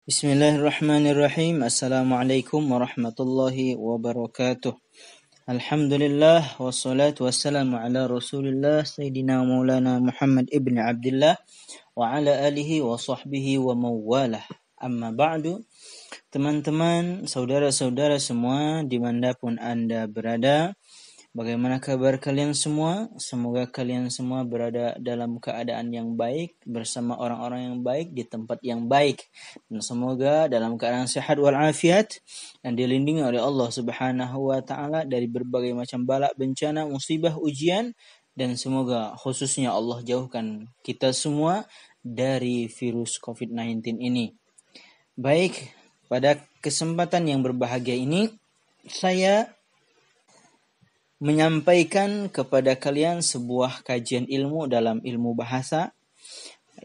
Bismillahirrahmanirrahim. Assalamualaikum warahmatullahi wabarakatuh. Alhamdulillah wassalatu wassalamu ala Rasulillah Sayyidina Maulana Muhammad ibn Abdullah wa ala alihi wa sahbihi wa mawalah. Amma ba'du. Teman-teman, saudara-saudara semua dimanapun Anda berada, bagaimana kabar kalian semua? Semoga kalian semua berada dalam keadaan yang baik, bersama orang-orang yang baik, di tempat yang baik. Dan semoga dalam keadaan sehat walafiat dan dilindungi oleh Allah Subhanahu wa taala dari berbagai macam bala, bencana, musibah, ujian, dan semoga khususnya Allah jauhkan kita semua dari virus COVID-19 ini. Baik, pada kesempatan yang berbahagia ini saya menyampaikan kepada kalian sebuah kajian ilmu dalam ilmu bahasa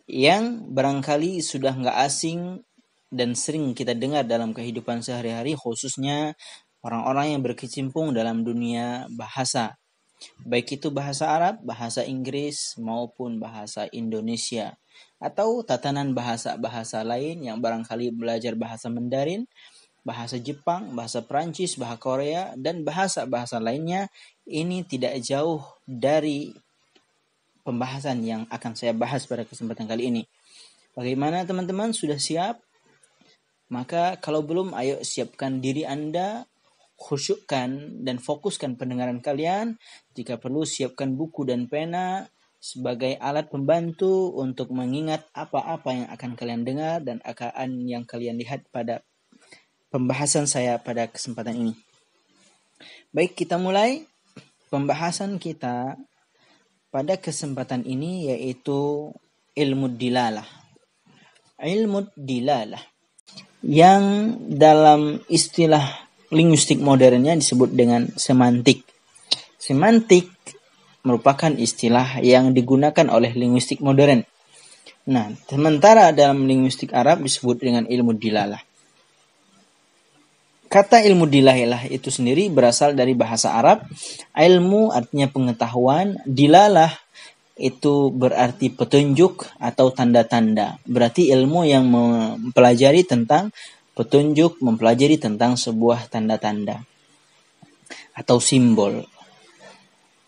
yang barangkali sudah nggak asing dan sering kita dengar dalam kehidupan sehari-hari, khususnya orang-orang yang berkecimpung dalam dunia bahasa, baik itu bahasa Arab, bahasa Inggris maupun bahasa Indonesia, atau tatanan bahasa-bahasa lain yang barangkali belajar bahasa Mandarin, bahasa Jepang, bahasa Perancis, bahasa Korea, dan bahasa-bahasa lainnya. Ini tidak jauh dari pembahasan yang akan saya bahas pada kesempatan kali ini. Bagaimana teman-teman, sudah siap? Maka kalau belum, ayo siapkan diri Anda, khusyukkan dan fokuskan pendengaran kalian. Jika perlu, siapkan buku dan pena sebagai alat pembantu untuk mengingat apa-apa yang akan kalian dengar dan akan yang kalian lihat pada pembahasan saya pada kesempatan ini. Baik, kita mulai pembahasan kita pada kesempatan ini, yaitu ilmu dilalah. Ilmu dilalah yang dalam istilah linguistik modernnya disebut dengan semantik. Semantik merupakan istilah yang digunakan oleh linguistik modern. Nah, sementara dalam linguistik Arab disebut dengan ilmu dilalah. Kata ilmu dilalah itu sendiri berasal dari bahasa Arab. Ilmu artinya pengetahuan, dilalah itu berarti petunjuk atau tanda-tanda. Berarti ilmu yang mempelajari tentang petunjuk, mempelajari tentang sebuah tanda-tanda atau simbol.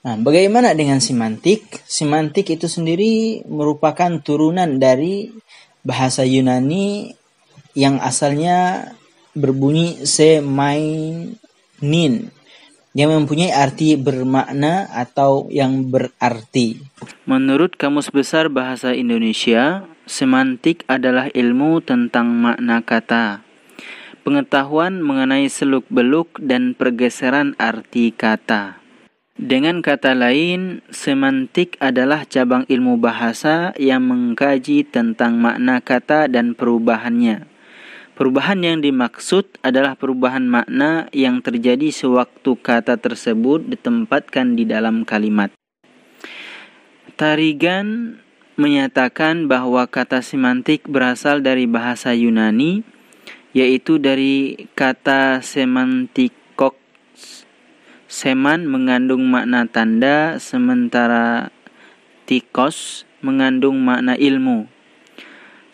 Nah, bagaimana dengan semantik? Semantik itu sendiri merupakan turunan dari bahasa Yunani yang asalnya berbunyi semainin, yang mempunyai arti bermakna atau yang berarti. Menurut Kamus Besar Bahasa Indonesia, semantik adalah ilmu tentang makna kata, pengetahuan mengenai seluk-beluk dan pergeseran arti kata. Dengan kata lain, semantik adalah cabang ilmu bahasa yang mengkaji tentang makna kata dan perubahannya. Perubahan yang dimaksud adalah perubahan makna yang terjadi sewaktu kata tersebut ditempatkan di dalam kalimat. Tarigan menyatakan bahwa kata semantik berasal dari bahasa Yunani, yaitu dari kata semantikos. Seman mengandung makna tanda, sementara tikos mengandung makna ilmu.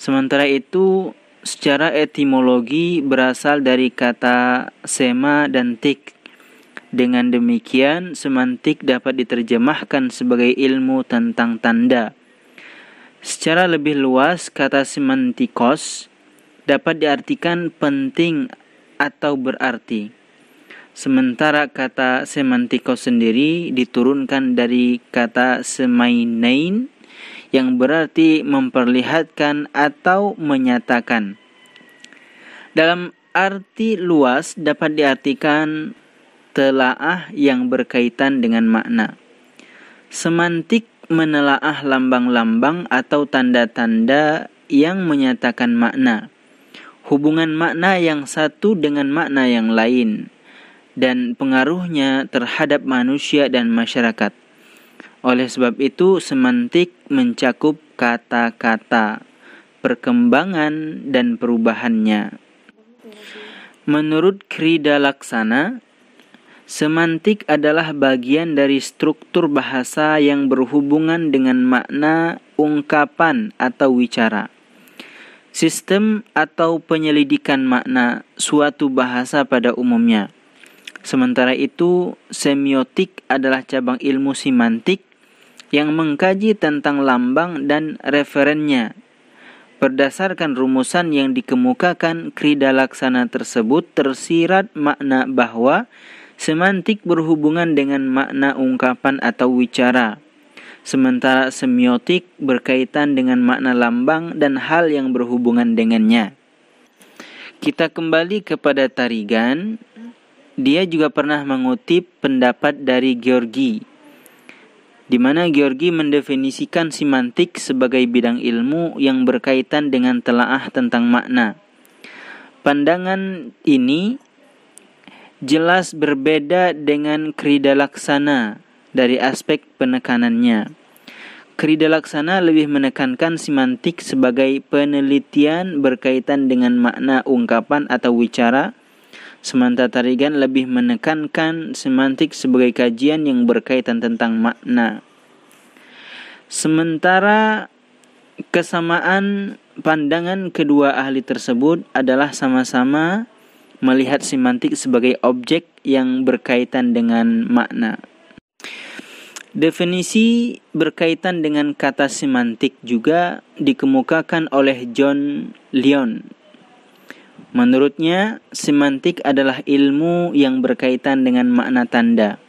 Sementara itu, secara etimologi berasal dari kata sema dan tik. Dengan demikian, semantik dapat diterjemahkan sebagai ilmu tentang tanda. Secara lebih luas, kata semantikos dapat diartikan penting atau berarti. Sementara kata semantikos sendiri diturunkan dari kata semainain yang berarti memperlihatkan atau menyatakan. Dalam arti luas dapat diartikan telaah yang berkaitan dengan makna. Semantik menelaah lambang-lambang atau tanda-tanda yang menyatakan makna, hubungan makna yang satu dengan makna yang lain, dan pengaruhnya terhadap manusia dan masyarakat. Oleh sebab itu, semantik mencakup kata-kata, perkembangan, dan perubahannya. Menurut Krida Laksana, semantik adalah bagian dari struktur bahasa yang berhubungan dengan makna ungkapan atau wicara. sistem atau penyelidikan makna suatu bahasa pada umumnya. Sementara itu, semiotik adalah cabang ilmu semantik yang mengkaji tentang lambang dan referennya. Berdasarkan rumusan yang dikemukakan, krida laksana tersebut tersirat makna bahwa semantik berhubungan dengan makna ungkapan atau wicara. Sementara semiotik berkaitan dengan makna lambang dan hal yang berhubungan dengannya. Kita kembali kepada Tarigan. Dia juga pernah mengutip pendapat dari Georgi, di mana Georgi mendefinisikan semantik sebagai bidang ilmu yang berkaitan dengan telaah tentang makna. Pandangan ini jelas berbeda dengan krida laksana dari aspek penekanannya. Krida laksana lebih menekankan semantik sebagai penelitian berkaitan dengan makna ungkapan atau wicara, sementara Tarigan lebih menekankan semantik sebagai kajian yang berkaitan tentang makna. Sementara kesamaan pandangan kedua ahli tersebut adalah sama-sama melihat semantik sebagai objek yang berkaitan dengan makna. Definisi berkaitan dengan kata semantik juga dikemukakan oleh John Lyon. Menurutnya, semantik adalah ilmu yang berkaitan dengan makna tanda.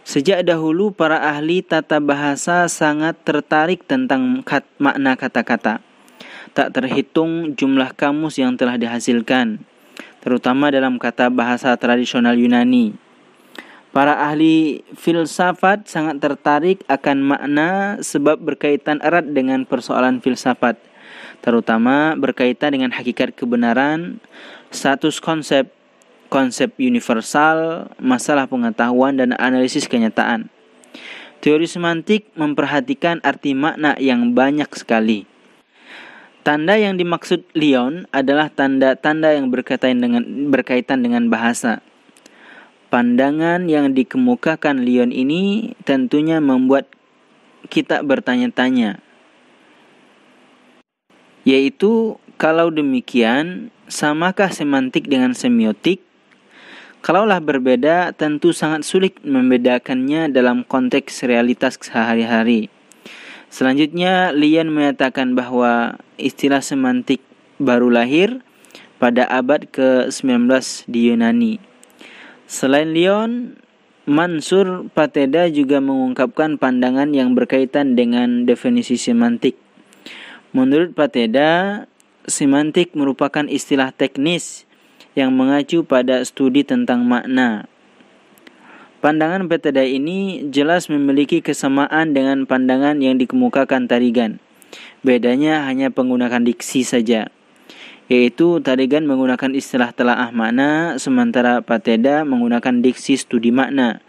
Sejak dahulu, para ahli tata bahasa sangat tertarik tentang makna kata-kata. Tak terhitung jumlah kamus yang telah dihasilkan, terutama dalam kata bahasa tradisional Yunani. Para ahli filsafat sangat tertarik akan makna sebab berkaitan erat dengan persoalan filsafat, terutama berkaitan dengan hakikat kebenaran, status konsep universal, masalah pengetahuan, dan analisis kenyataan. Teori semantik memperhatikan arti makna yang banyak sekali. Tanda yang dimaksud Lyon adalah tanda-tanda yang berkaitan dengan bahasa. Pandangan yang dikemukakan Lyon ini tentunya membuat kita bertanya-tanya, yaitu, kalau demikian, samakah semantik dengan semiotik? Kalaulah berbeda, tentu sangat sulit membedakannya dalam konteks realitas sehari-hari. Selanjutnya, Lyon menyatakan bahwa istilah semantik baru lahir pada abad ke-19 di Yunani. Selain Lyon, Mansur Pateda juga mengungkapkan pandangan yang berkaitan dengan definisi semantik. Menurut Pateda, semantik merupakan istilah teknis yang mengacu pada studi tentang makna. Pandangan Pateda ini jelas memiliki kesamaan dengan pandangan yang dikemukakan Tarigan. Bedanya hanya penggunaan diksi saja, yaitu Tarigan menggunakan istilah telaah makna, sementara Pateda menggunakan diksi studi makna.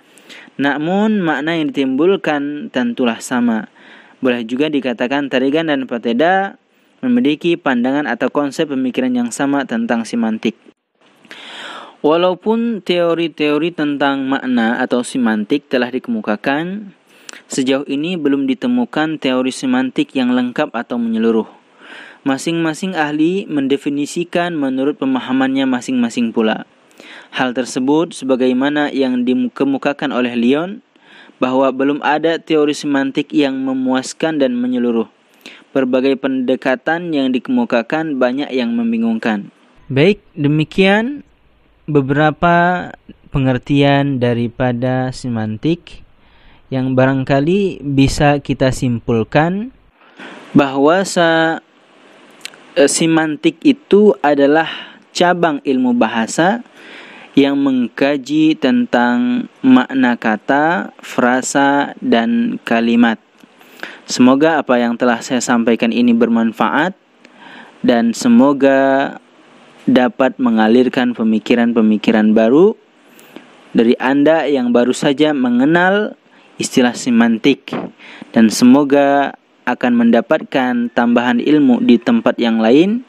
Namun makna yang ditimbulkan tentulah sama. Boleh juga dikatakan Tarigan dan Pateda memiliki pandangan atau konsep pemikiran yang sama tentang semantik. Walaupun teori-teori tentang makna atau semantik telah dikemukakan, sejauh ini belum ditemukan teori semantik yang lengkap atau menyeluruh. Masing-masing ahli mendefinisikan menurut pemahamannya masing-masing pula. Hal tersebut sebagaimana yang dikemukakan oleh Lyon, bahwa belum ada teori semantik yang memuaskan dan menyeluruh. Berbagai pendekatan yang dikemukakan banyak yang membingungkan. Baik, demikian beberapa pengertian daripada semantik yang barangkali bisa kita simpulkan bahwa semantik itu adalah cabang ilmu bahasa yang mengkaji tentang makna kata, frasa, dan kalimat. Semoga apa yang telah saya sampaikan ini bermanfaat dan semoga dapat mengalirkan pemikiran-pemikiran baru dari Anda yang baru saja mengenal istilah semantik, dan semoga akan mendapatkan tambahan ilmu di tempat yang lain.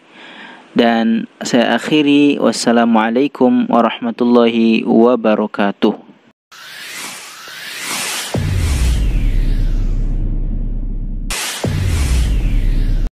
Dan saya akhiri, wassalamualaikum warahmatullahi wabarakatuh.